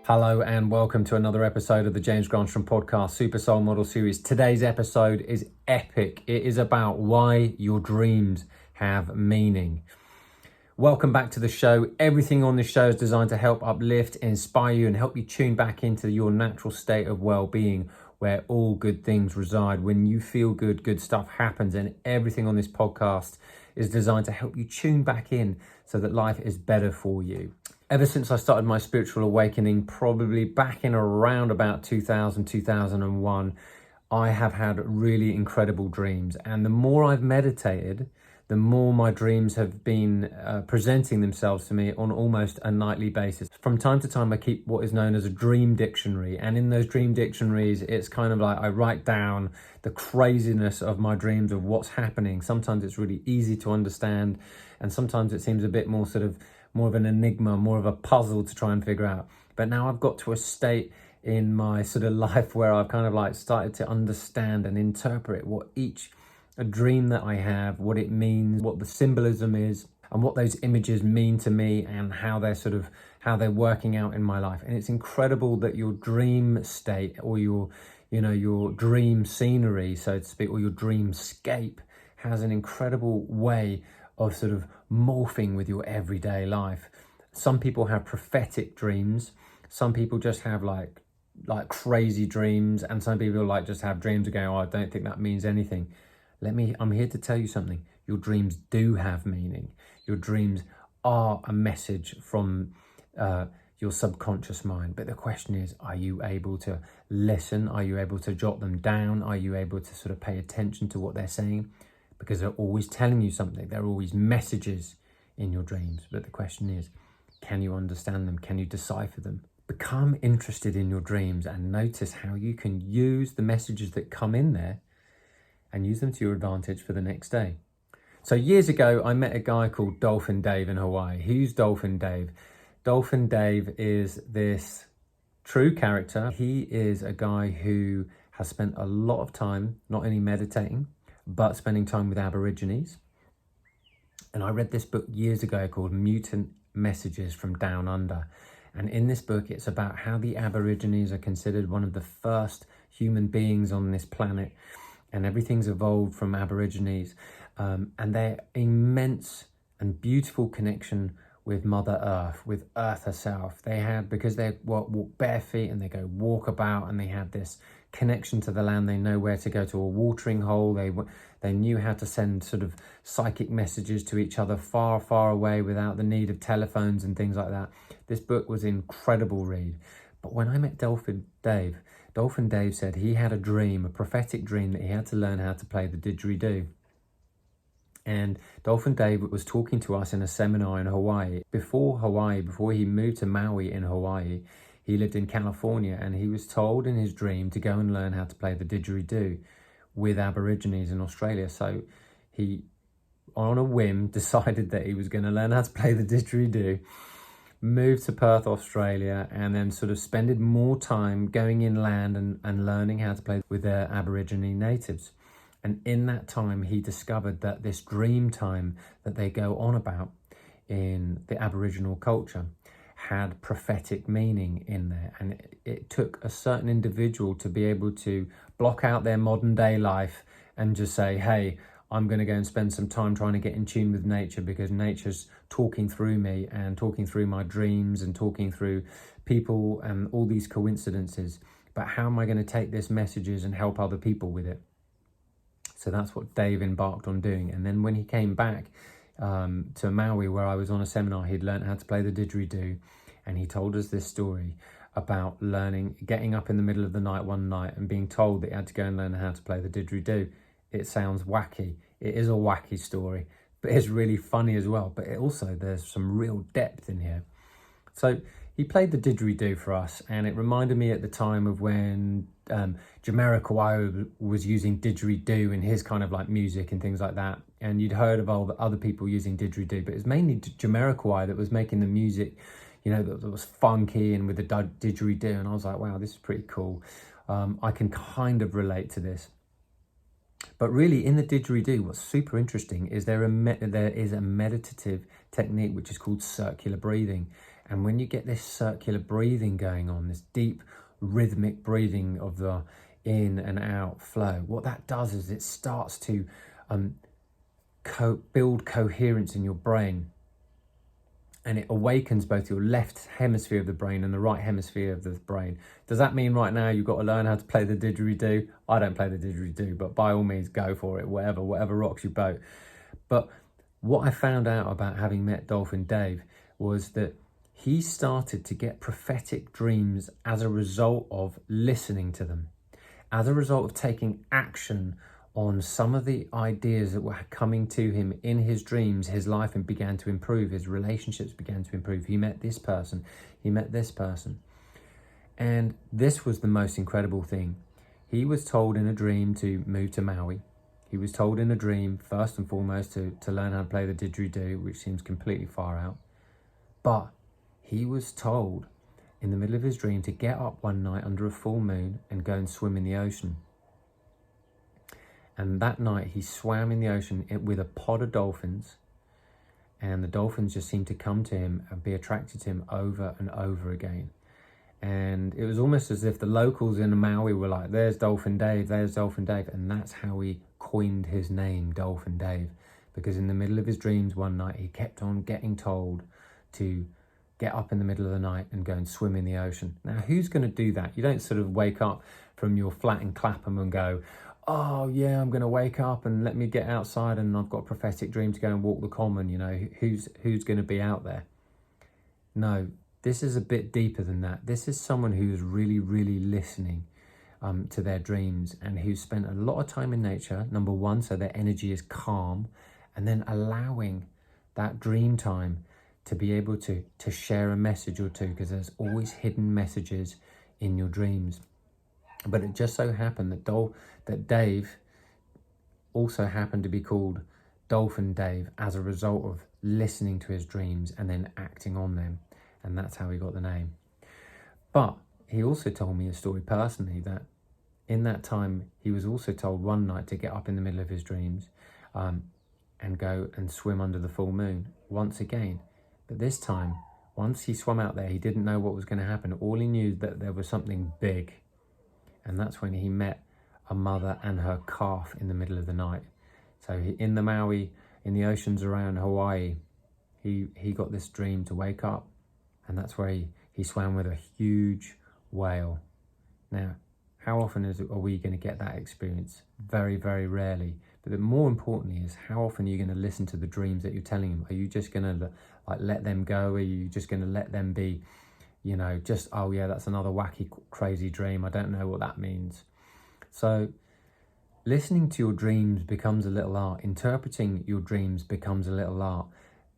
Hello and welcome to another episode of the James Granström podcast Super Soul Model Series. Today's episode is epic. It is about why your dreams have meaning. Welcome back to the show. Everything on this show is designed to help uplift, inspire you and help you tune back into your natural state of well-being where all good things reside. When you feel good, good stuff happens, and everything on this podcast is designed to help you tune back in so that life is better for you. Ever since I started my spiritual awakening, probably back in around about 2001, I have had really incredible dreams. And the more I've meditated, the more my dreams have been presenting themselves to me on almost a nightly basis. From time to time, I keep what is known as a dream dictionary. And in those dream dictionaries, it's kind of like I write down the craziness of my dreams, of what's happening. Sometimes it's really easy to understand. And sometimes it seems a bit more more of an enigma, more of a puzzle to try and figure out. But now I've got to a state in my sort of life where I've kind of like started to understand and interpret what a dream that I have, what it means, what the symbolism is, and what those images mean to me, and how they're working out in my life. And it's incredible that your dream state, or your dream scenery, so to speak, or your dreamscape has an incredible way of sort of morphing with your everyday life. Some people have prophetic dreams. Some people just have like crazy dreams, and some people like just have dreams and go, oh, I don't think that means anything. I'm here to tell you something. Your dreams do have meaning. Your dreams are a message from your subconscious mind. But the question is, are you able to listen? Are you able to jot them down? Are you able to sort of pay attention to what they're saying? Because they're always telling you something. There are always messages in your dreams. But the question is, can you understand them? Can you decipher them? Become interested in your dreams and notice how you can use the messages that come in there and use them to your advantage for the next day. So years ago, I met a guy called Dolphin Dave in Hawaii. Who's Dolphin Dave? Dolphin Dave is this true character. He is a guy who has spent a lot of time not only meditating, but spending time with Aborigines. And I read this book years ago called Mutant Messages from Down Under. And in this book, it's about how the Aborigines are considered one of the first human beings on this planet. And everything's evolved from Aborigines. And their immense and beautiful connection with Mother Earth, with Earth herself. Because they walk bare feet and they go walk about, and they had this connection to the land. They know where to go to a watering hole. They knew how to send sort of psychic messages to each other far, far away without the need of telephones and things like that. This book was an incredible read. But when I met Dolphin Dave said he had a dream, a prophetic dream, that he had to learn how to play the didgeridoo. And Dolphin Dave was talking to us in a seminar in Hawaii. Before he moved to Maui in Hawaii, he lived in California, and he was told in his dream to go and learn how to play the didgeridoo with Aborigines in Australia. So he, on a whim, decided that he was going to learn how to play the didgeridoo, moved to Perth, Australia, and then sort of spending more time going inland and learning how to play with their Aborigine natives. And in that time, he discovered that this dream time that they go on about in the Aboriginal culture had prophetic meaning in there. And it took a certain individual to be able to block out their modern day life and just say, hey, I'm going to go and spend some time trying to get in tune with nature, because nature's talking through me and talking through my dreams and talking through people and all these coincidences. But how am I going to take these messages and help other people with it? So that's what Dave embarked on doing. And then when he came back to Maui, where I was on a seminar, he'd learned how to play the didgeridoo. And he told us this story about getting up in the middle of the night one night and being told that he had to go and learn how to play the didgeridoo. It sounds wacky. It is a wacky story, but it's really funny as well. But there's some real depth in here. So he played the didgeridoo for us, and it reminded me at the time of when Jamiroquai was using didgeridoo in his kind of like music and things like that. And you'd heard of all the other people using didgeridoo, but it was mainly Jamiroquai that was making the music, that was funky and with the didgeridoo. And I was like, wow, this is pretty cool. I can kind of relate to this. But really, in the didgeridoo, what's super interesting is there is a meditative technique which is called circular breathing. And when you get this circular breathing going on, this deep rhythmic breathing of the in and out flow, what that does is it starts to build coherence in your brain, and it awakens both your left hemisphere of the brain and the right hemisphere of the brain. Does that mean right now you've got to learn how to play the didgeridoo? I don't play the didgeridoo, but by all means go for it, whatever rocks your boat. But what I found out about having met Dolphin Dave was that he started to get prophetic dreams as a result of listening to them, as a result of taking action on some of the ideas that were coming to him in his dreams. His life began to improve, his relationships began to improve. He met this person, he met this person. And this was the most incredible thing. He was told in a dream to move to Maui. He was told in a dream, first and foremost, to learn how to play the didgeridoo, which seems completely far out. But he was told in the middle of his dream to get up one night under a full moon and go and swim in the ocean. And that night he swam in the ocean with a pod of dolphins, and the dolphins just seemed to come to him and be attracted to him over and over again. And it was almost as if the locals in Maui were like, there's Dolphin Dave, there's Dolphin Dave. And that's how he coined his name, Dolphin Dave, because in the middle of his dreams one night he kept on getting told to get up in the middle of the night and go and swim in the ocean. Now, who's going to do that? You don't sort of wake up from your flat in Clapham and go, oh yeah, I'm going to wake up and let me get outside and I've got a prophetic dream to go and walk the common. You know, who's going to be out there? No, this is a bit deeper than that. This is someone who's really, really listening to their dreams, and who's spent a lot of time in nature, number one, so their energy is calm, and then allowing that dream time to be able to share a message or two, because there's always hidden messages in your dreams. But it just so happened that Dave also happened to be called Dolphin Dave as a result of listening to his dreams and then acting on them. And that's how he got the name. But he also told me a story personally that in that time, he was also told one night to get up in the middle of his dreams and go and swim under the full moon once again. But this time, once he swam out there, he didn't know what was going to happen. All he knew that there was something big. And that's when he met a mother and her calf in the middle of the night. So in the Maui, in the oceans around Hawaii, he got this dream to wake up. And that's where he swam with a huge whale. Now, how often are we going to get that experience? Very, very rarely. But the more importantly is, how often are you going to listen to the dreams that you're telling him? Are you just going to let them go? Are you just going to let them be, you know, just, oh yeah, that's another wacky, crazy dream. I don't know what that means. So listening to your dreams becomes a little art. Interpreting your dreams becomes a little art.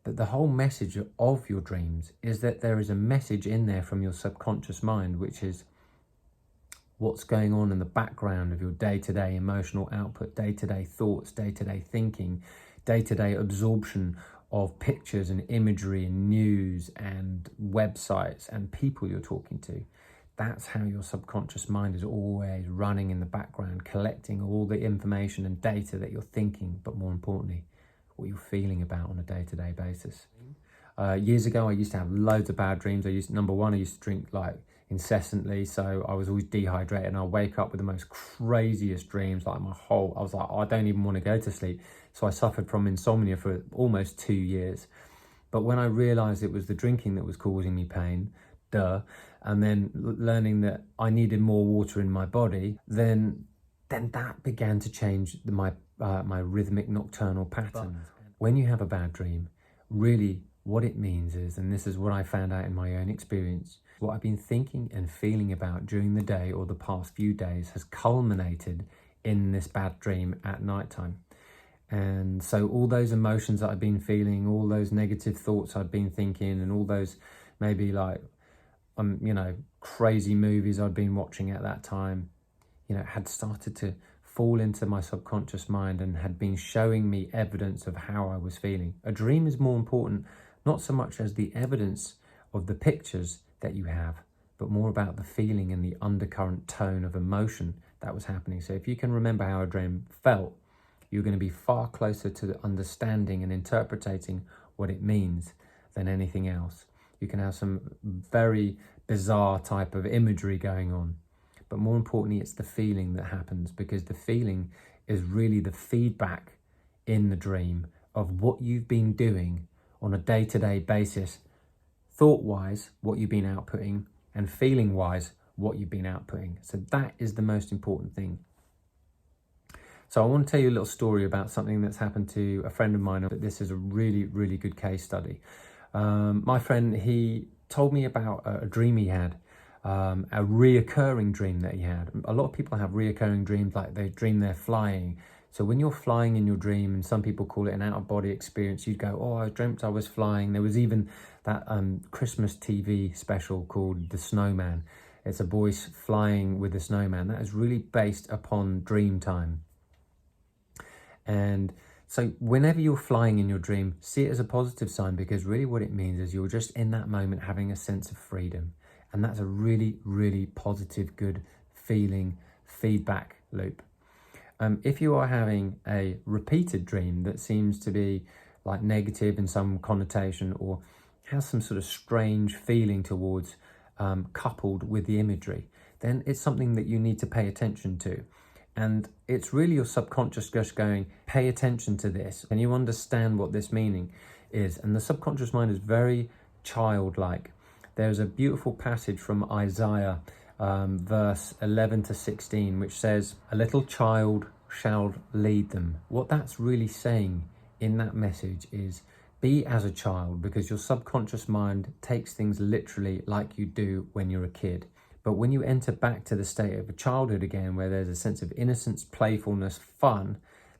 But the whole message of your dreams is that there is a message in there from your subconscious mind, which is what's going on in the background of your day-to-day emotional output, day-to-day thoughts, day-to-day thinking, day-to-day absorption of pictures and imagery and news and websites and people you're talking to. That's how your subconscious mind is always running in the background, collecting all the information and data that you're thinking, but more importantly, what you're feeling about on a day-to-day basis. Years ago, I used to have loads of bad dreams. Number one, I used to drink like incessantly, so I was always dehydrated, and I'll wake up with the most craziest dreams. I was like, I don't even want to go to sleep. So I suffered from insomnia for almost 2 years. But when I realized it was the drinking that was causing me pain, and then learning that I needed more water in my body, then that began to change my rhythmic nocturnal pattern. When you have a bad dream, really what it means is, and this is what I found out in my own experience, what I've been thinking and feeling about during the day or the past few days has culminated in this bad dream at nighttime. And so all those emotions that I've been feeling, all those negative thoughts I've been thinking, and all those maybe like, crazy movies I'd been watching at that time, had started to fall into my subconscious mind and had been showing me evidence of how I was feeling. A dream is more important, not so much as the evidence of the pictures that you have, but more about the feeling and the undercurrent tone of emotion that was happening. So if you can remember how a dream felt, you're going to be far closer to understanding and interpreting what it means than anything else. You can have some very bizarre type of imagery going on, but more importantly, it's the feeling that happens, because the feeling is really the feedback in the dream of what you've been doing on a day-to-day basis, thought-wise, what you've been outputting, and feeling-wise, what you've been outputting. So that is the most important thing. So I want to tell you a little story about something that's happened to a friend of mine. This is a really, really good case study. My friend, he told me about a dream he had, a reoccurring dream that he had. A lot of people have reoccurring dreams, like they dream they're flying. So when you're flying in your dream, and some people call it an out-of-body experience, you'd go, oh, I dreamt I was flying. There was even that Christmas TV special called The Snowman. It's a boy flying with the snowman. That is really based upon dream time. And so whenever you're flying in your dream, see it as a positive sign, because really what it means is you're just in that moment having a sense of freedom. And that's a really, really positive, good feeling feedback loop. If you are having a repeated dream that seems to be like negative in some connotation, or has some sort of strange feeling towards, coupled with the imagery, then it's something that you need to pay attention to. And it's really your subconscious just going, pay attention to this, and you understand what this meaning is. And the subconscious mind is very childlike. There's a beautiful passage from Isaiah, verse 11 to 16, which says, a little child shall lead them. What that's really saying in that message is, be as a child, because your subconscious mind takes things literally like you do when you're a kid. But when you enter back to the state of a childhood again, where there's a sense of innocence, playfulness, fun,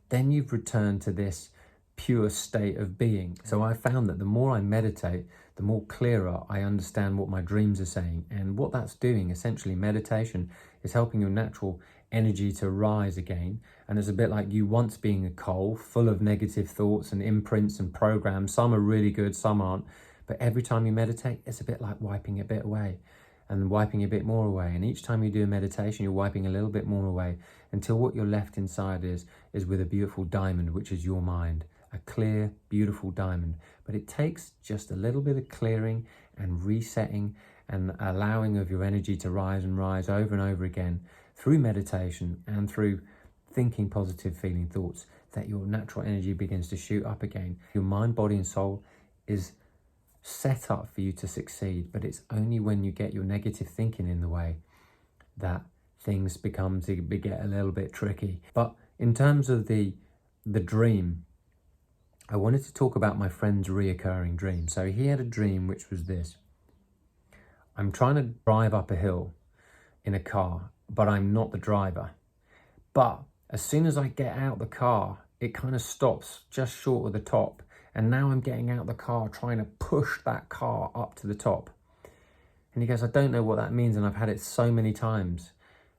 then you've returned to this pure state of being. So I found that the more I meditate, the more clearer I understand what my dreams are saying. And what that's doing, essentially, meditation is helping your natural energy to rise again. And it's a bit like you once being a coal full of negative thoughts and imprints and programs. Some are really good, some aren't. But every time you meditate, it's a bit like wiping a bit away, and wiping a bit more away. And each time you do a meditation, you're wiping a little bit more away, until what you're left inside is with a beautiful diamond, which is your mind. A clear, beautiful diamond. But it takes just a little bit of clearing and resetting and allowing of your energy to rise and rise over and over again through meditation and through thinking positive feeling thoughts, that your natural energy begins to shoot up again. Your mind, body and soul is set up for you to succeed, but it's only when you get your negative thinking in the way that things get a little bit tricky. But in terms of the dream, I wanted to talk about my friend's reoccurring dream. So he had a dream which was this: I'm trying to drive up a hill in a car, but I'm not the driver. But as soon as I get out the car, it kind of stops just short of the top. And now I'm getting out the car, trying to push that car up to the top. And he goes, I don't know what that means, and I've had it so many times.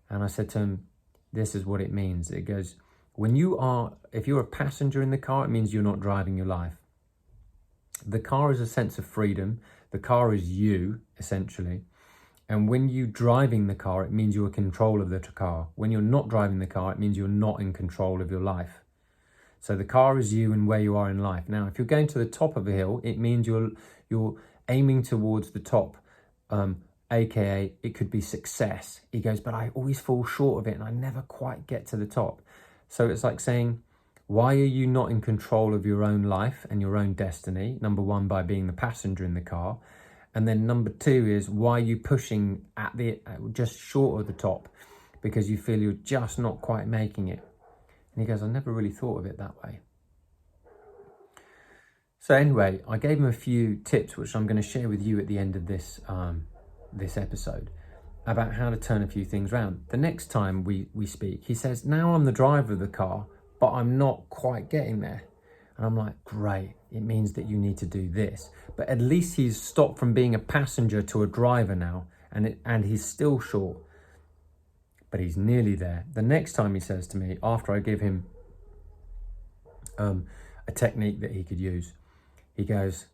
And I said to him, this is what it means. It goes, if you're a passenger in the car, it means you're not driving your life. The car is a sense of freedom. The car is you, essentially. And when you're driving the car, it means you're in control of the car. When you're not driving the car, it means you're not in control of your life. So the car is you and where you are in life. Now, if you're going to the top of a hill, it means you're aiming towards the top, aka it could be success. He goes, but I always fall short of it and I never quite get to the top. So it's like saying, why are you not in control of your own life and your own destiny? Number one, by being the passenger in the car. And then number two is, why are you pushing at just short of the top? Because you feel you're just not quite making it. And he goes, I never really thought of it that way. So anyway, I gave him a few tips, which I'm going to share with you at the end of this episode, about how to turn a few things around. The next time we speak, he says, now I'm the driver of the car, but I'm not quite getting there. And I'm like, great, it means that you need to do this. But at least he's stopped from being a passenger to a driver now, and he's still short. But he's nearly there. The next time he says to me, after I give him a technique that he could use, he goes,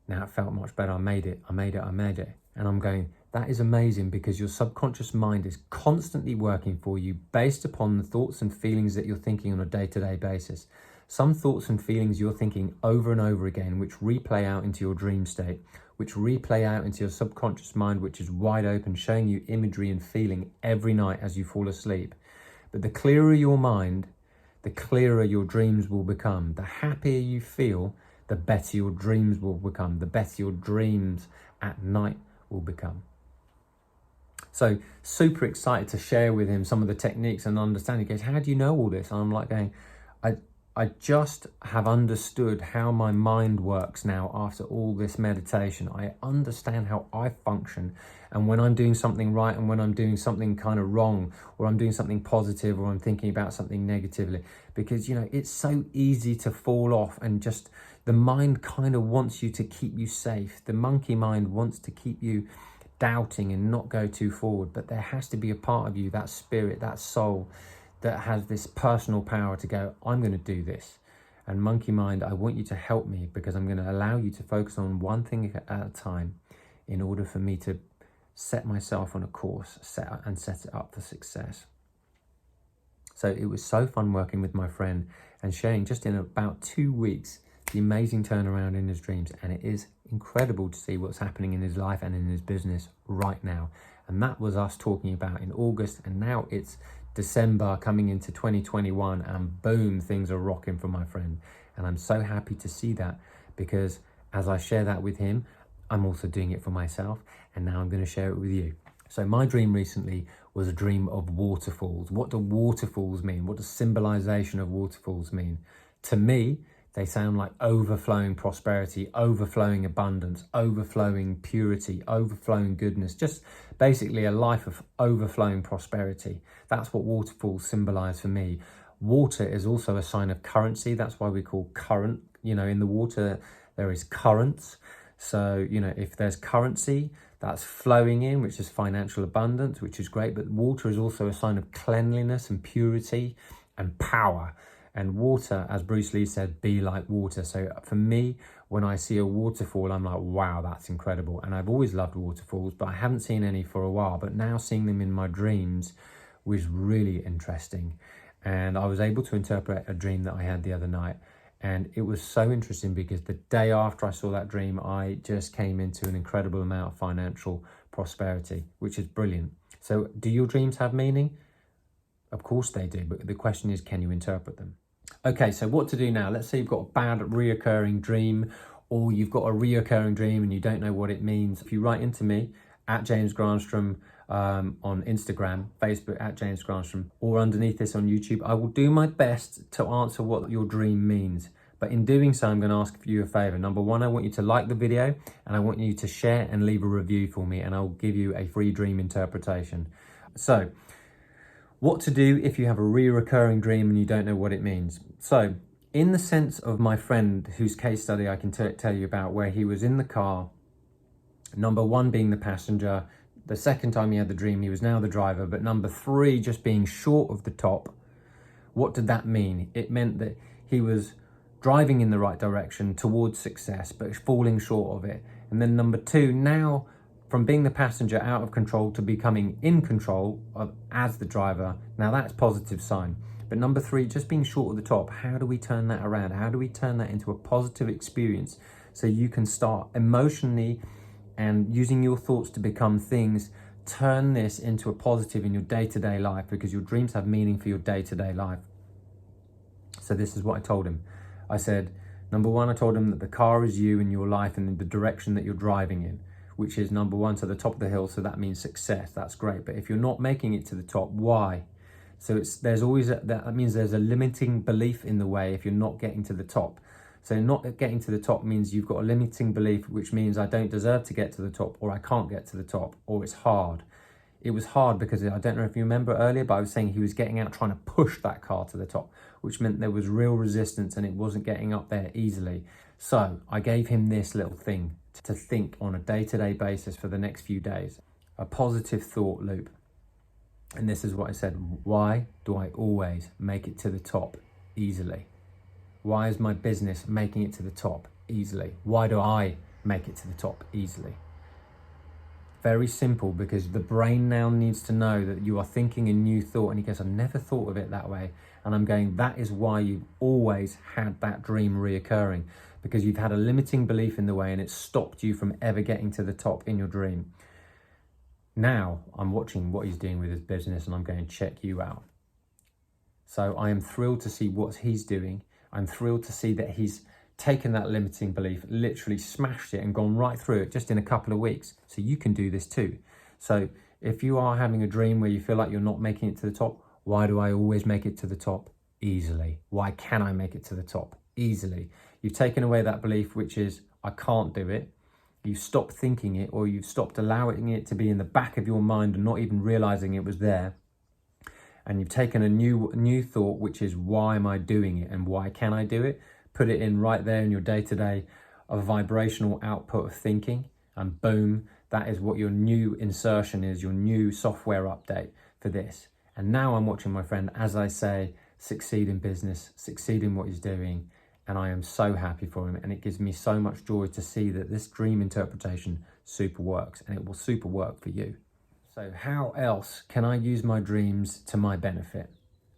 now it felt much better. I made it. And I'm going, that is amazing, because your subconscious mind is constantly working for you based upon the thoughts and feelings that you're thinking on a day-to-day basis. some thoughts and feelings you're thinking over and over again, which replay out into your dream state, which replay out into your subconscious mind, which is wide open, showing you imagery and feeling every night as you fall asleep. But the clearer your mind, the clearer your dreams will become. The happier you feel, the better your dreams will become. The better your dreams at night will become. So super excited to share with him some of the techniques and understanding. He goes, how do you know all this? And I'm like going, I just have understood how my mind works now after all this meditation. I understand how I function, and when I'm doing something right and when I'm doing something kind of wrong, or I'm doing something positive, or I'm thinking about something negatively, because it's so easy to fall off, and just the mind kind of wants you to keep you safe. The monkey mind wants to keep you doubting and not go too forward, but there has to be a part of you, that spirit, that soul, that has this personal power to go, I'm going to do this. And monkey mind, I want you to help me, because I'm going to allow you to focus on one thing at a time in order for me to set myself on a course, set it up for success. So it was so fun working with my friend and sharing just in about 2 weeks the amazing turnaround in his dreams. And it is incredible to see what's happening in his life and in his business right now. And that was us talking about in August, and now it's December coming into 2021, and boom, things are rocking for my friend. And I'm so happy to see that, because as I share that with him, I'm also doing it for myself, and now I'm going to share it with you. So my dream recently was a dream of waterfalls. What do waterfalls mean? What does symbolization of waterfalls mean? To me, they sound like overflowing prosperity, overflowing abundance, overflowing purity, overflowing goodness, just basically a life of overflowing prosperity. That's what waterfalls symbolize for me. Water is also a sign of currency. That's why we call current, in the water there is currents. So, if there's currency, that's flowing in, which is financial abundance, which is great. But water is also a sign of cleanliness and purity and power. And water, as Bruce Lee said, be like water. So for me, when I see a waterfall, I'm like, wow, that's incredible. And I've always loved waterfalls, but I haven't seen any for a while. But now seeing them in my dreams was really interesting. And I was able to interpret a dream that I had the other night. And it was so interesting, because the day after I saw that dream, I just came into an incredible amount of financial prosperity, which is brilliant. So do your dreams have meaning? Of course they do. But the question is, can you interpret them? Okay, so what to do now? Let's say you've got a bad reoccurring dream, or you've got a reoccurring dream and you don't know what it means. If you write into me at James Granström on Instagram, Facebook at James Granström, or underneath this on YouTube, I will do my best to answer what your dream means. But in doing so, I'm going to ask you a favor. Number one, I want you to like the video, and I want you to share and leave a review for me, and I'll give you a free dream interpretation. So, what to do if you have a recurring dream and you don't know what it means. So, in the sense of my friend, whose case study I can tell you about, where he was in the car, number one being the passenger, the second time he had the dream, he was now the driver, but number three, just being short of the top. What did that mean? It meant that he was driving in the right direction towards success, but falling short of it. And then number two, now from being the passenger out of control to becoming in control as the driver. Now that's a positive sign. But number three, just being short of the top. How do we turn that around? How do we turn that into a positive experience so you can start emotionally and using your thoughts to become things, turn this into a positive in your day-to-day life, because your dreams have meaning for your day-to-day life. So this is what I told him. I said, number one, I told him that the car is you in your life and in the direction that you're driving in, which is number one, to the top of the hill. So that means success. That's great. But if you're not making it to the top, why? So that means there's a limiting belief in the way if you're not getting to the top. So not getting to the top means you've got a limiting belief, which means I don't deserve to get to the top, or I can't get to the top, or it's hard. It was hard because I don't know if you remember earlier, but I was saying he was getting out trying to push that car to the top, which meant there was real resistance and it wasn't getting up there easily. So I gave him this little thing to think on a day-to-day basis for the next few days, a positive thought loop. And this is what I said: why do I always make it to the top easily? Why is my business making it to the top easily? Why do I make it to the top easily? Very simple, because the brain now needs to know that you are thinking a new thought. And he goes, I never thought of it that way. And I'm going, that is why you've always had that dream reoccurring, because you've had a limiting belief in the way and it stopped you from ever getting to the top in your dream. Now I'm watching what he's doing with his business and I'm going, check you out. So I am thrilled to see what he's doing. I'm thrilled to see that he's taken that limiting belief, literally smashed it and gone right through it just in a couple of weeks. So you can do this too. So if you are having a dream where you feel like you're not making it to the top, why do I always make it to the top? Easily. Why can I make it to the top? Easily. You've taken away that belief, which is, I can't do it. You've stopped thinking it, or you've stopped allowing it to be in the back of your mind and not even realizing it was there. And you've taken a new thought, which is, why am I doing it and why can I do it? Put it in right there in your day-to-day, a vibrational output of thinking, and boom, that is what your new insertion is, your new software update for this. And now I'm watching my friend, as I say, succeed in business, succeed in what he's doing, and I am so happy for him. And it gives me so much joy to see that this dream interpretation super works, and it will super work for you. So how else can I use my dreams to my benefit?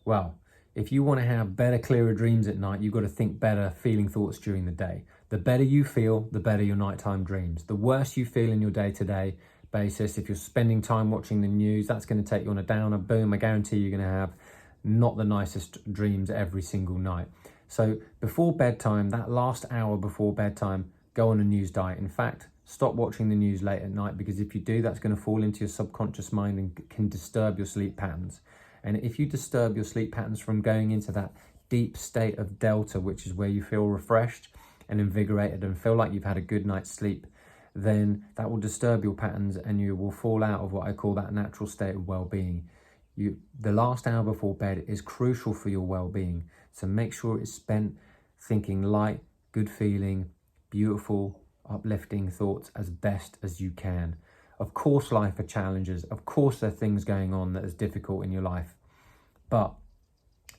Well, if you want to have better, clearer dreams at night, you've got to think better feeling thoughts during the day. The better you feel, the better your nighttime dreams. The worse you feel in your day-to-day basis, if you're spending time watching the news, that's going to take you on a downer. Boom, I guarantee you're going to have not the nicest dreams every single night. So before bedtime, that last hour before bedtime, go on a news diet. In fact, stop watching the news late at night, because if you do, that's going to fall into your subconscious mind and can disturb your sleep patterns. And if you disturb your sleep patterns from going into that deep state of delta, which is where you feel refreshed and invigorated and feel like you've had a good night's sleep, then that will disturb your patterns and you will fall out of what I call that natural state of well-being. The last hour before bed is crucial for your well-being. So make sure it's spent thinking light, good feeling, beautiful, uplifting thoughts as best as you can. Of course, life are challenges. Of course, there are things going on that is difficult in your life. But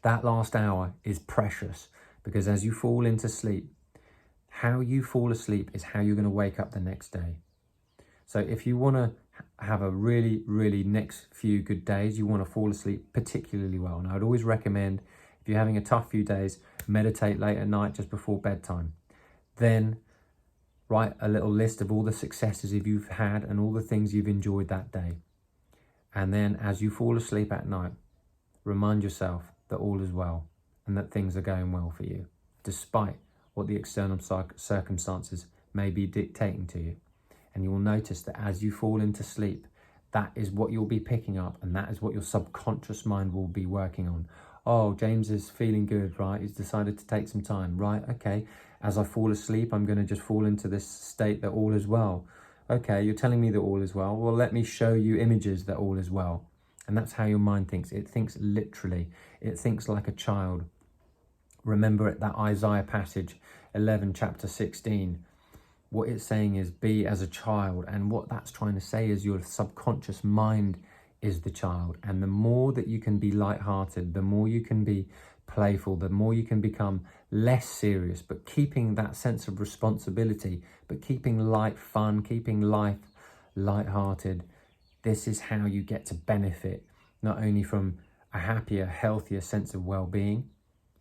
that last hour is precious, because as you fall into sleep, how you fall asleep is how you're going to wake up the next day. So if you want to have a really, really next few good days, you want to fall asleep particularly well. And I would always recommend, if you're having a tough few days, meditate late at night just before bedtime. Then write a little list of all the successes you've had and all the things you've enjoyed that day. And then as you fall asleep at night, remind yourself that all is well and that things are going well for you, despite what the external circumstances may be dictating to you. And you will notice that as you fall into sleep, that is what you'll be picking up, and that is what your subconscious mind will be working on. Oh, James is feeling good, right? He's decided to take some time, right? Okay, as I fall asleep, I'm going to just fall into this state that all is well. Okay, you're telling me that all is well. Well, let me show you images that all is well. And that's how your mind thinks. It thinks literally. It thinks like a child. Remember that Isaiah passage 11, chapter 16. What it's saying is be as a child. And what that's trying to say is your subconscious mind is the child. And the more that you can be lighthearted, the more you can be playful, the more you can become less serious, but keeping that sense of responsibility, but keeping light fun, keeping life lighthearted. This is how you get to benefit not only from a happier, healthier sense of well-being,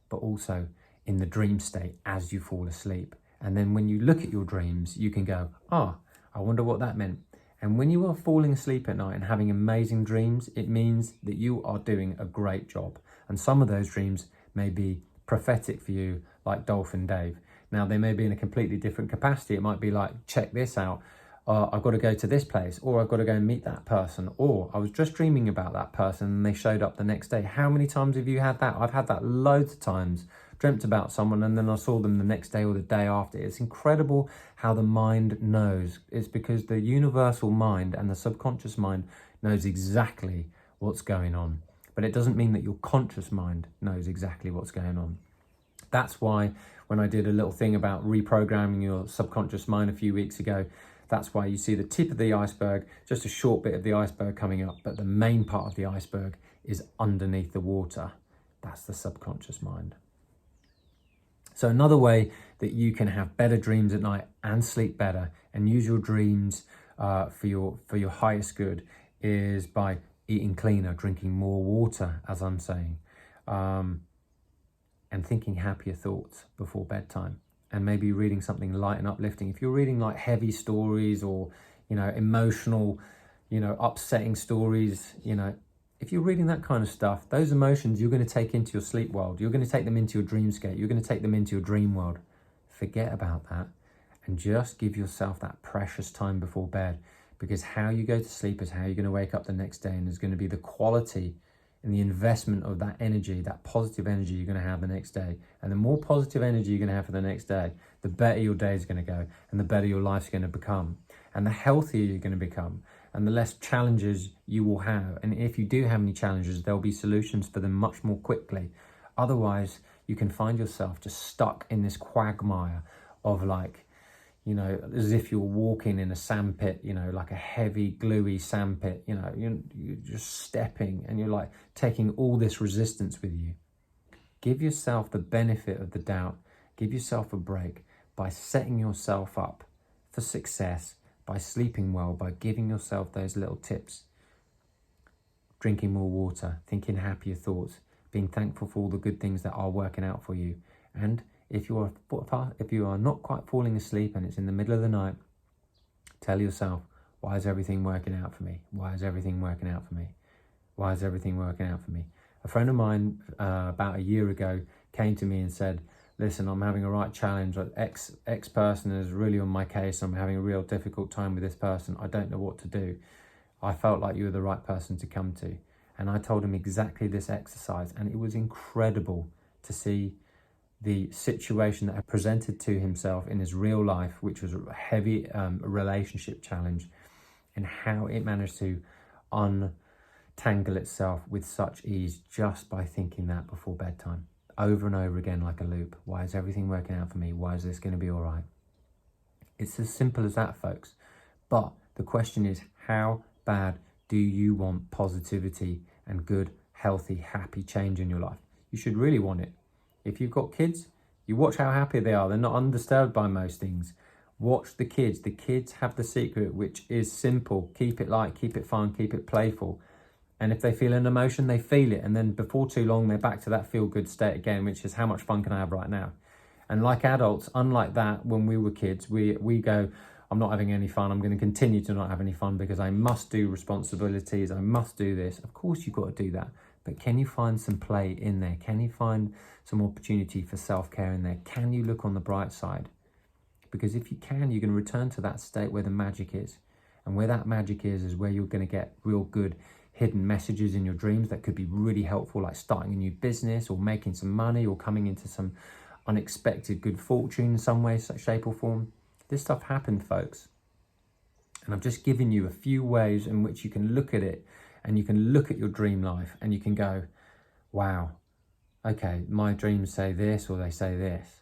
but also in the dream state as you fall asleep. And then when you look at your dreams, you can go, I wonder what that meant. And when you are falling asleep at night and having amazing dreams, it means that you are doing a great job. And some of those dreams may be prophetic for you, like Dolphin Dave. Now, they may be in a completely different capacity. It might be like, check this out. I've got to go to this place, or I've got to go and meet that person, or I was just dreaming about that person and they showed up the next day. How many times have you had that? I've had that loads of times. Dreamt about someone and then I saw them the next day or the day after. It's incredible how the mind knows. It's because the universal mind and the subconscious mind knows exactly what's going on. But it doesn't mean that your conscious mind knows exactly what's going on. That's why when I did a little thing about reprogramming your subconscious mind a few weeks ago, that's why you see the tip of the iceberg, just a short bit of the iceberg coming up, but the main part of the iceberg is underneath the water. That's the subconscious mind. So another way that you can have better dreams at night and sleep better and use your dreams for your highest good is by eating cleaner, drinking more water, as I'm saying, and thinking happier thoughts before bedtime, and maybe reading something light and uplifting. If you're reading like heavy stories or, emotional, upsetting stories, if you're reading that kind of stuff, those emotions you're going to take into your sleep world. You're going to take them into your dreamscape. You're going to take them into your dream world. Forget about that and just give yourself that precious time before bed, because how you go to sleep is how you're going to wake up the next day, and there's going to be the quality and the investment of that energy, that positive energy you're going to have the next day. And the more positive energy you're going to have for the next day, the better your day is going to go, and the better your life's going to become, and the healthier you're going to become, and the less challenges you will have. And if you do have any challenges, there'll be solutions for them much more quickly. Otherwise, you can find yourself just stuck in this quagmire of as if you're walking in a sandpit, like a heavy, gluey sandpit, you're just stepping and you're like taking all this resistance with you. Give yourself the benefit of the doubt. Give yourself a break by setting yourself up for success, by sleeping well, by giving yourself those little tips. Drinking more water, thinking happier thoughts, being thankful for all the good things that are working out for you. And if you are not quite falling asleep and it's in the middle of the night, tell yourself, why is everything working out for me? Why is everything working out for me? Why is everything working out for me? A friend of mine about a year ago came to me and said, listen, I'm having a right challenge. X person is really on my case. I'm having a real difficult time with this person. I don't know what to do. I felt like you were the right person to come to. And I told him exactly this exercise, and it was incredible to see the situation that had presented to himself in his real life, which was a heavy relationship challenge, and how it managed to untangle itself with such ease just by thinking that before bedtime, over and over again like a loop. Why is everything working out for me? Why is this going to be all right? It's as simple as that, folks. But the question is, how bad do you want positivity and good, healthy, happy change in your life? You should really want it. If you've got kids, you watch how happy they are. They're not undisturbed by most things. Watch the kids. The kids have the secret, which is simple. Keep it light, keep it fun, keep it playful. And if they feel an emotion, they feel it. And then before too long, they're back to that feel-good state again, which is how much fun can I have right now? And like adults, unlike that, when we were kids, we go, I'm not having any fun. I'm going to continue to not have any fun because I must do responsibilities. I must do this. Of course, you've got to do that. But can you find some play in there? Can you find some opportunity for self-care in there? Can you look on the bright side? Because if you can, you're going to return to that state where the magic is. And where that magic is where you're going to get real good hidden messages in your dreams that could be really helpful, like starting a new business or making some money or coming into some unexpected good fortune in some way, shape or form. This stuff happened, folks. And I've just given you a few ways in which you can look at it, and you can look at your dream life and you can go, wow, okay, my dreams say this or they say this.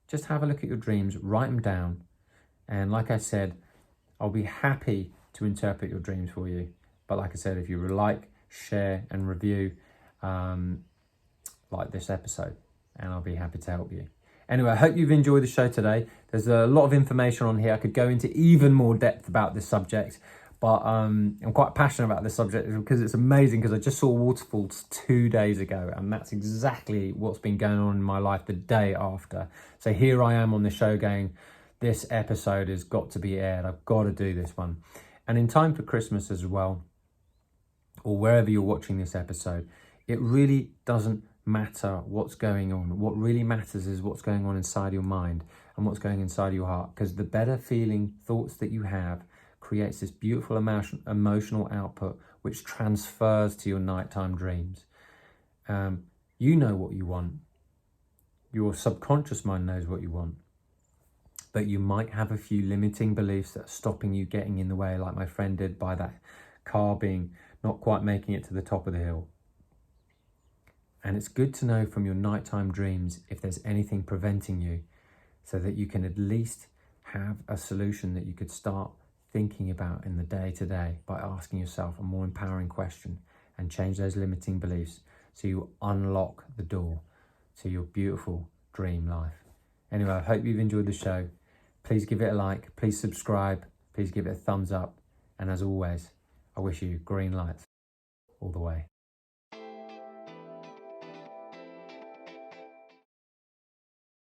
Just have a look at your dreams, write them down. And like I said, I'll be happy to interpret your dreams for you. But like I said, if you like, share and review like this episode, and I'll be happy to help you. Anyway, I hope you've enjoyed the show today. There's a lot of information on here. I could go into even more depth about this subject, but I'm quite passionate about this subject because it's amazing, because I just saw waterfalls 2 days ago, and that's exactly what's been going on in my life the day after. So here I am on the show going, this episode has got to be aired. I've got to do this one. And in time for Christmas as well, or wherever you're watching this episode, it really doesn't matter what's going on. What really matters is what's going on inside your mind and what's going inside your heart, because the better feeling thoughts that you have creates this beautiful emotional output which transfers to your nighttime dreams. You know what you want. Your subconscious mind knows what you want. But you might have a few limiting beliefs that are stopping you getting in the way, like my friend did by that car being not quite making it to the top of the hill. And it's good to know from your nighttime dreams if there's anything preventing you, so that you can at least have a solution that you could start thinking about in the day-to-day by asking yourself a more empowering question and change those limiting beliefs so you unlock the door to your beautiful dream life. Anyway, I hope you've enjoyed the show. Please give it a like, please subscribe, please give it a thumbs up. And as always, I wish you green lights all the way.